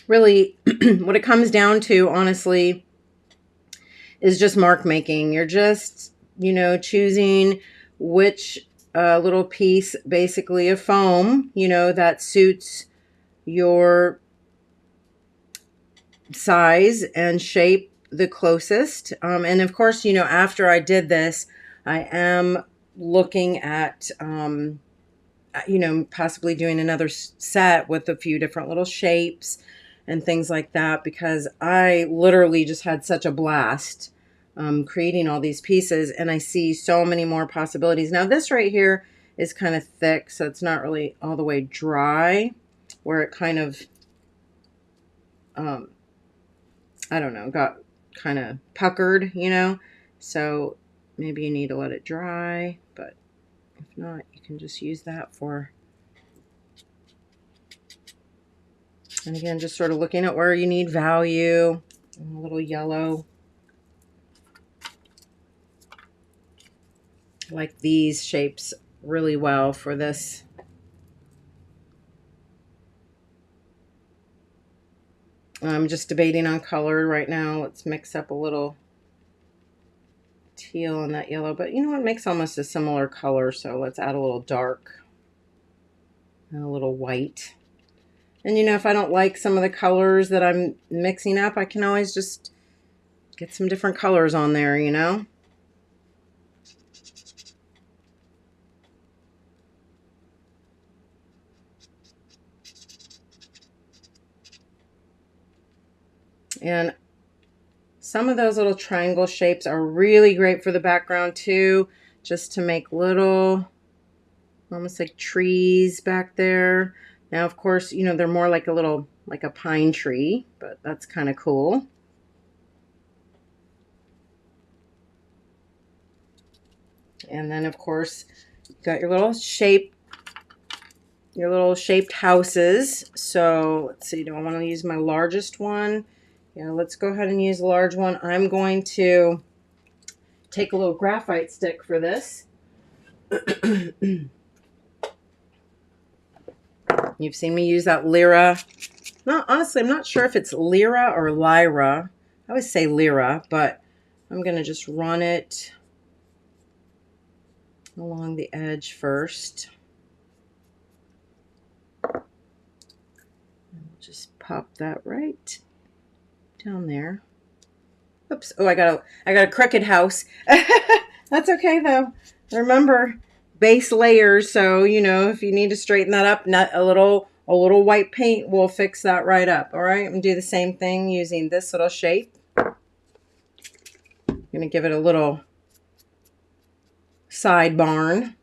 Really, what it comes down to, honestly, is just mark making. You're just, you know, choosing which little piece, basically of foam, you know, that suits your size and shape the closest. And of course, you know, after I did this, I am looking at, you know, possibly doing another set with a few different little shapes and things like that, because I literally just had such a blast creating all these pieces, and I see so many more possibilities. Now this right here is kind of thick, so it's not really all the way dry, where it kind of, I don't know, got kind of puckered, you know, so maybe you need to let it dry, but if not, you can just use that for... And again, just sort of looking at where you need value. A little yellow. I like these shapes really well for this. I'm just debating on color right now. Let's mix up a little teal and that yellow. But you know what? It makes almost a similar color. So let's add a little dark and a little white. And you know, if I don't like some of the colors that I'm mixing up, I can always just get some different colors on there, you know. And some of those little triangle shapes are really great for the background too, just to make little, almost like trees back there. Now, of course, you know, they're more like like a pine tree, but that's kind of cool. And then, of course, you got your little shape your little shaped houses. So let's see, do I want to use my largest one? Yeah, let's go ahead and use a large one. I'm going to take a little graphite stick for this. You've seen me use that Lyra. No, honestly, I'm not sure if it's Lyra or Lyra. I always say Lyra, but I'm going to just run it along the edge first. Just pop that right down there. Oops. Oh, I got a crooked house. That's okay though. Remember, base layers. So, you know, if you need to straighten that up, not a little white paint will fix that right up. All right. I'm gonna do the same thing using this little shape. I'm gonna give it a little side barn.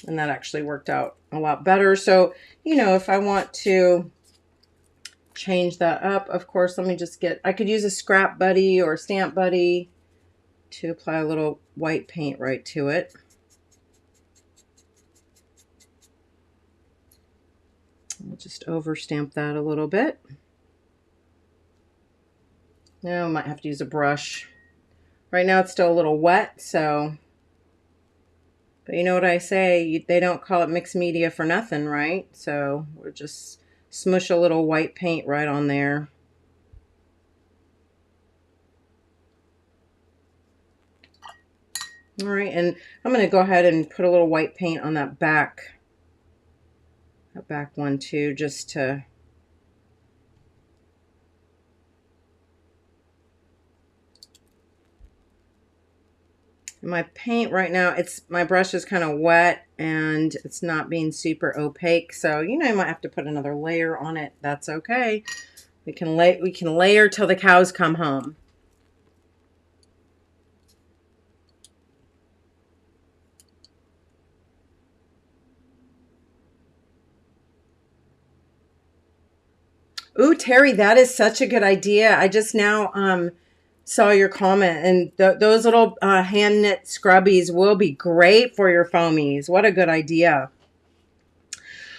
And that actually worked out a lot better. So, you know, if I want to change that up, of course, let me just I could use a scrap buddy or a stamp buddy to apply a little white paint right to it. I'll just over stamp that a little bit. Now I might have to use a brush. Right now it's still a little wet, so, but you know what I say, they don't call it mixed media for nothing, right? So we're just smush a little white paint right on there. All right, and I'm going to go ahead and put a little white paint on that back one too, just to my paint right now, my brush is kind of wet and it's not being super opaque, so you know, I might have to put another layer on it. That's okay. We can layer till the cows come home. Ooh, Terry, that is such a good idea. I just now saw your comment, and those little hand knit scrubbies will be great for your foamies. What a good idea.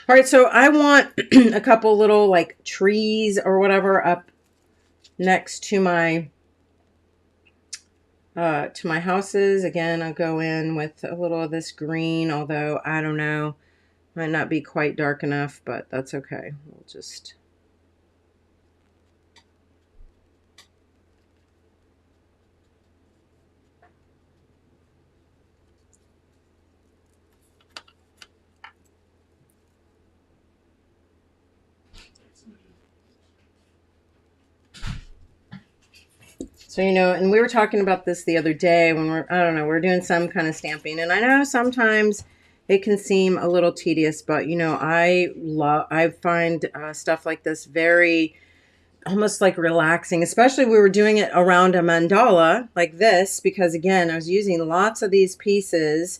All right, so I want a couple little like trees or whatever up next to my houses. Again, I'll go in with a little of this green, although I don't know, might not be quite dark enough, but that's okay. We'll just so, you know, and we were talking about this the other day when we're doing some kind of stamping, and I know sometimes it can seem a little tedious, but you know, I find stuff like this very almost like relaxing, especially we were doing it around a mandala like this, because again, I was using lots of these pieces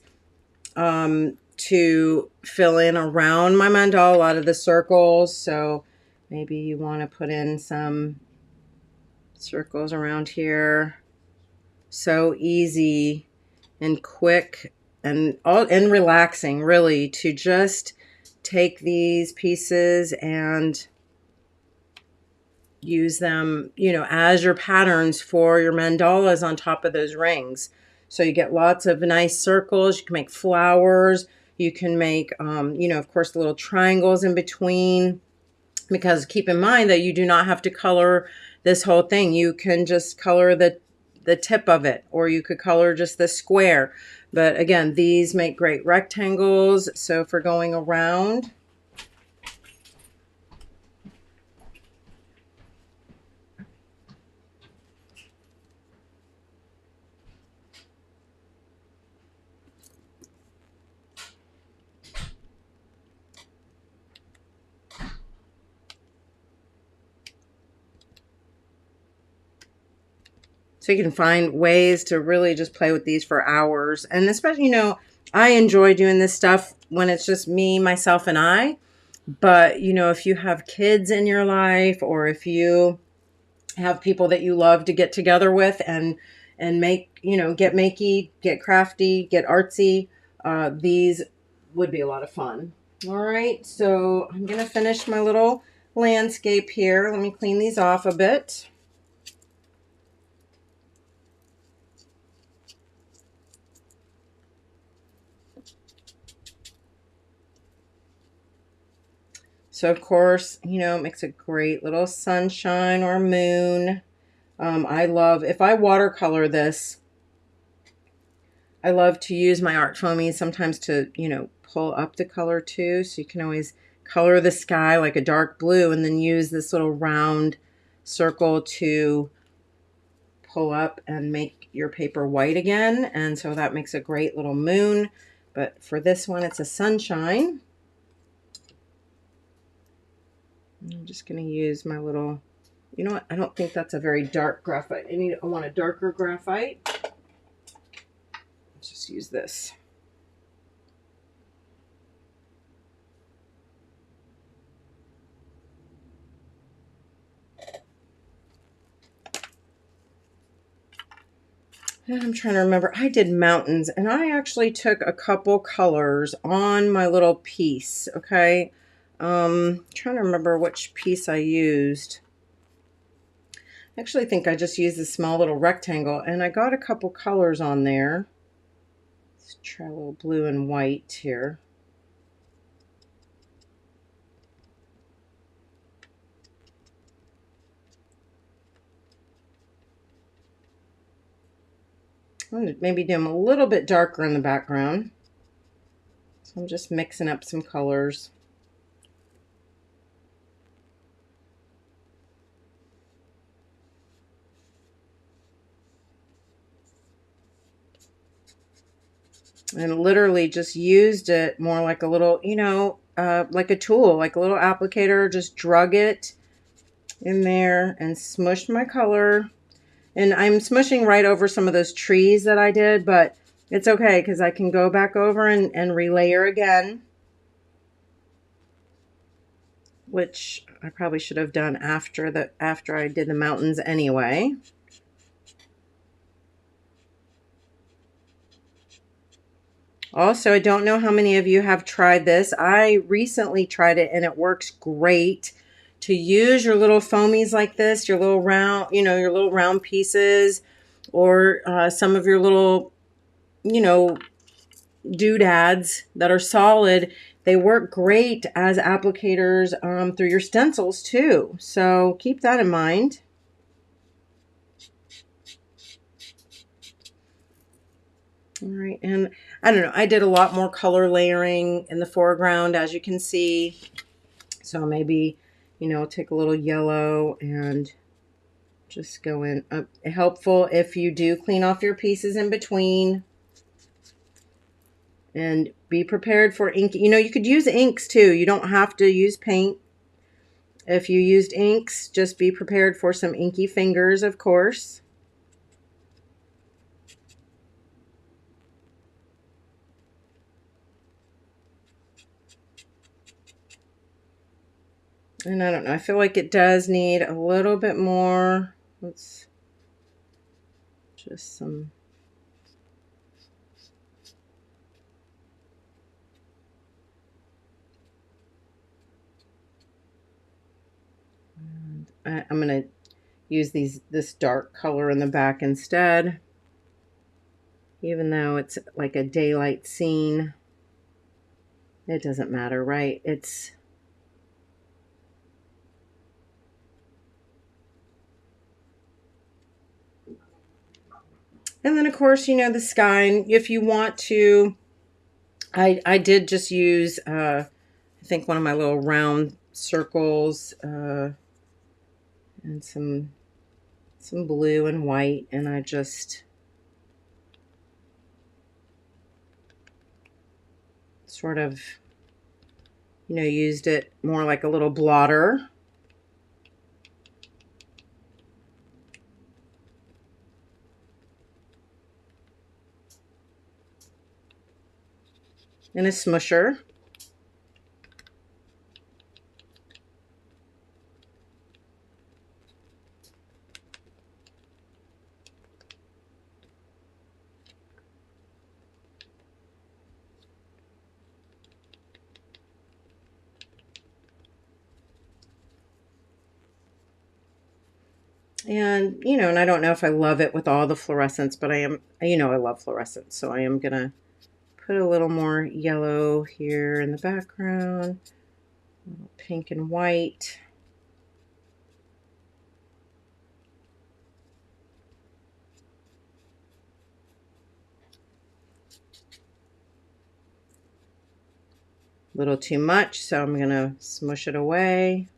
to fill in around my mandala, a lot of the circles. So maybe you want to put in some circles around here. So easy and quick and relaxing, really, to just take these pieces and use them, you know, as your patterns for your mandalas on top of those rings. So you get lots of nice circles. You can make flowers. You can make, you know, of course, little triangles in between, because keep in mind that you do not have to color this whole thing. You can just color the tip of it, or you could color just the square. But again, these make great rectangles. So for going around, so you can find ways to really just play with these for hours. And especially, you know, I enjoy doing this stuff when it's just me, myself, and I. But, you know, if you have kids in your life, or if you have people that you love to get together with and and make, you know, get makey, get crafty, get artsy, these would be a lot of fun. All right, so I'm going to finish my little landscape here. Let me clean these off a bit. So, of course, you know, it makes a great little sunshine or moon. I love, if I watercolor this, I love to use my ArtFoamies sometimes to, you know, pull up the color too. So you can always color the sky like a dark blue and then use this little round circle to pull up and make your paper white again. And so that makes a great little moon. But for this one, it's a sunshine. I'm just going to use my little, you know what? I don't think that's a very dark graphite. I want a darker graphite. Let's just use this. And I'm trying to remember. I did mountains, and I actually took a couple colors on my little piece, okay? Trying to remember which piece I used. I actually think I just used a small little rectangle, and I got a couple colors on there. Let's try a little blue and white here. I'm going to maybe do them a little bit darker in the background. So I'm just mixing up some colors. And literally just used it more like a little, you know, like a tool, like a little applicator. Just drug it in there and smushed my color. And I'm smushing right over some of those trees that I did, but it's okay because I can go back over and relayer again, which I probably should have done after I did the mountains anyway. Also, I don't know how many of you have tried this. I recently tried it and it works great to use your little foamies like this, your little round, you know, your little round pieces, or some of your little, you know, doodads that are solid. They work great as applicators through your stencils too. So keep that in mind. All right, and I don't know, I did a lot more color layering in the foreground, as you can see. So maybe, you know, take a little yellow and just go in. Helpful if you do clean off your pieces in between. And be prepared for ink. You know, you could use inks too. You don't have to use paint. If you used inks, just be prepared for some inky fingers, of course. And I don't know, I feel like it does need a little bit more. Let's just some. And I'm going to use this dark color in the back instead. Even though it's like a daylight scene, it doesn't matter, right? It's and then of course, you know, the sky. And if you want to, I did just use I think one of my little round circles and some blue and white, and I just sort of, you know, used it more like a little blotter. And a smusher. And, you know, and I don't know if I love it with all the fluorescence, but I am, you know, I love fluorescence. So I am going to put a little more yellow here in the background, a little pink and white. A little too much, so I'm going to smush it away.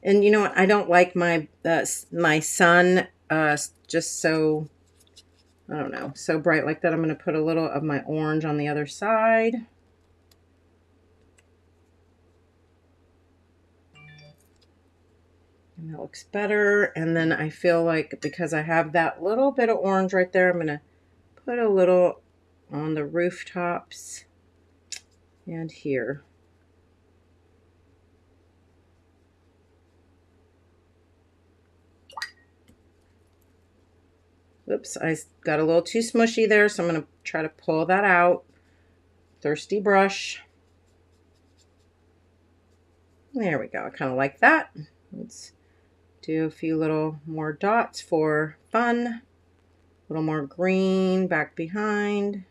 And you know what? I don't like my my sun just so, I don't know, so bright like that. I'm going to put a little of my orange on the other side. And that looks better. And then I feel like because I have that little bit of orange right there, I'm going to put a little on the rooftops and here. Oops, I got a little too smushy there, so I'm going to try to pull that out. Thirsty brush. There we go. I kind of like that. Let's do a few little more dots for fun. A little more green back behind.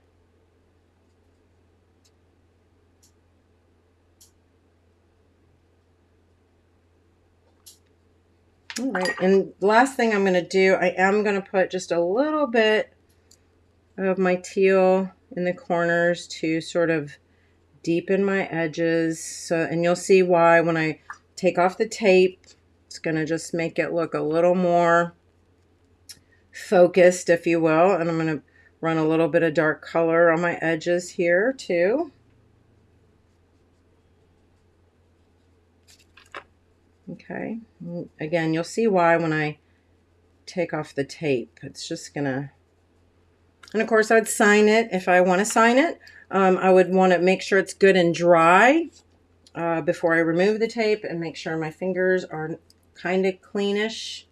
All right, and the last thing I'm going to do, I am going to put just a little bit of my teal in the corners to sort of deepen my edges. So, and you'll see why when I take off the tape, it's going to just make it look a little more focused, if you will. And I'm going to run a little bit of dark color on my edges here too. Okay, again, you'll see why when I take off the tape. It's just gonna, and of course I'd sign it if I want to sign it. I would want to make sure it's good and dry before I remove the tape, and make sure my fingers are kind of cleanish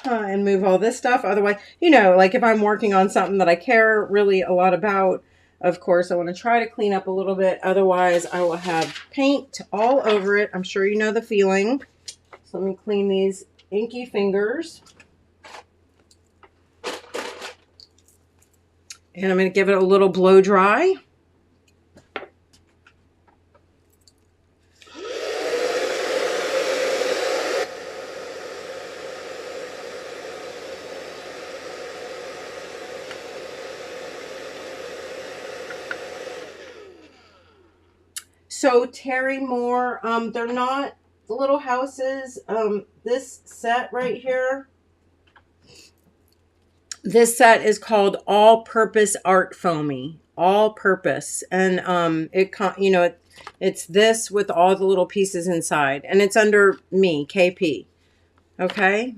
and move all this stuff. Otherwise, you know, like if I'm working on something that I care really a lot about, of course, I want to try to clean up a little bit. Otherwise, I will have paint all over it. I'm sure you know the feeling. So let me clean these inky fingers. And I'm going to give it a little blow dry. So Terry Moore, they're not little houses. This set right here, this set is called All Purpose Art Foamy, All Purpose, and you know, it's this with all the little pieces inside, and it's under me, KP. Okay.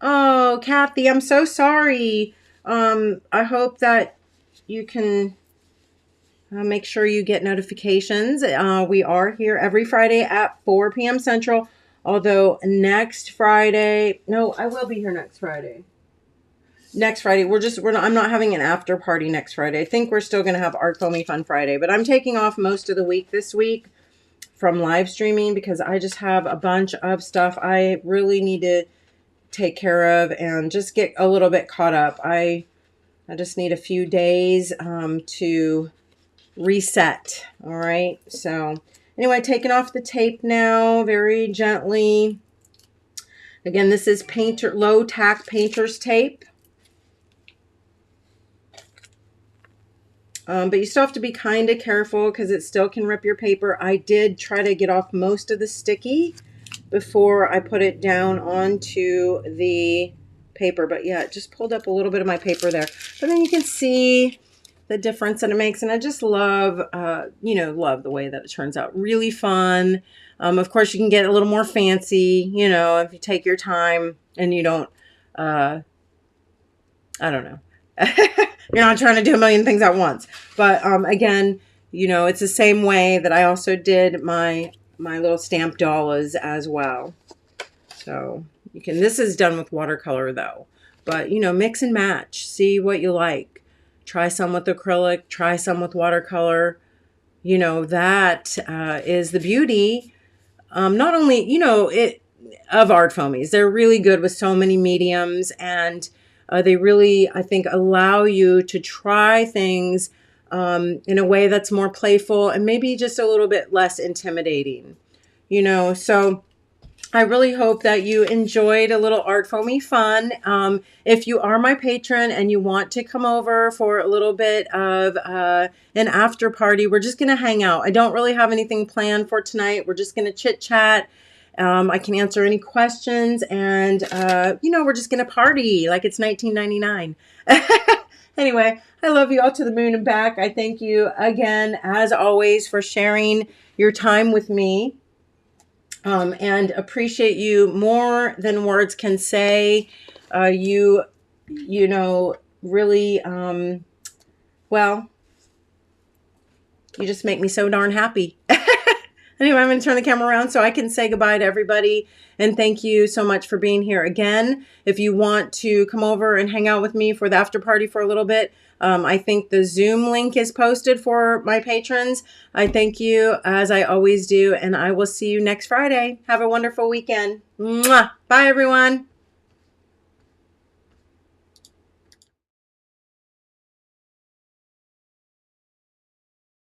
Oh, Kathy, I'm so sorry. I hope that you can make sure you get notifications. We are here every Friday at 4 p.m. Central. Although next Friday, no, I will be here next Friday. Next Friday, I'm not having an after party next Friday. I think we're still going to have ArtFoamies Fun Friday, but I'm taking off most of the week this week from live streaming because I just have a bunch of stuff I really need to take care of and just get a little bit caught up. I just need a few days to reset. All right. So anyway, taking off the tape now very gently. Again, this is low tack painter's tape. But you still have to be kind of careful because it still can rip your paper. I did try to get off most of the sticky before I put it down onto the paper. But yeah, it just pulled up a little bit of my paper there. But then you can see the difference that it makes. And I just love, you know, love the way that it turns out. Really fun. Of course, you can get a little more fancy, you know, if you take your time and you don't, I don't know. You're not trying to do a million things at once. But again, you know, it's the same way that I also did my little stamp dollas as well. So you can, this is done with watercolor though. But, you know, mix and match. See what you like. Try some with acrylic. Try some with watercolor. that is the beauty, not only, of ArtFoamies. They're really good with so many mediums, and they really, I think, allow you to try things in a way that's more playful and maybe just a little bit less intimidating. So I really hope that you enjoyed a little Art Foamy fun. If you are my patron and you want to come over for a little bit of an after party, we're just going to hang out. I don't really have anything planned for tonight. We're just going to chit chat. I can answer any questions, and we're just going to party like it's 1999. Anyway, I love you all to the moon and back. I thank you again, as always, for sharing your time with me. And appreciate you more than words can say. You really, well, you just make me so darn happy. Anyway, I'm going to turn the camera around so I can say goodbye to everybody. And thank you so much for being here again. If you want to come over and hang out with me for the after party for a little bit, I think the Zoom link is posted for my patrons. I thank you as I always do, and I will see you next Friday. Have a wonderful weekend. Mwah! Bye, everyone.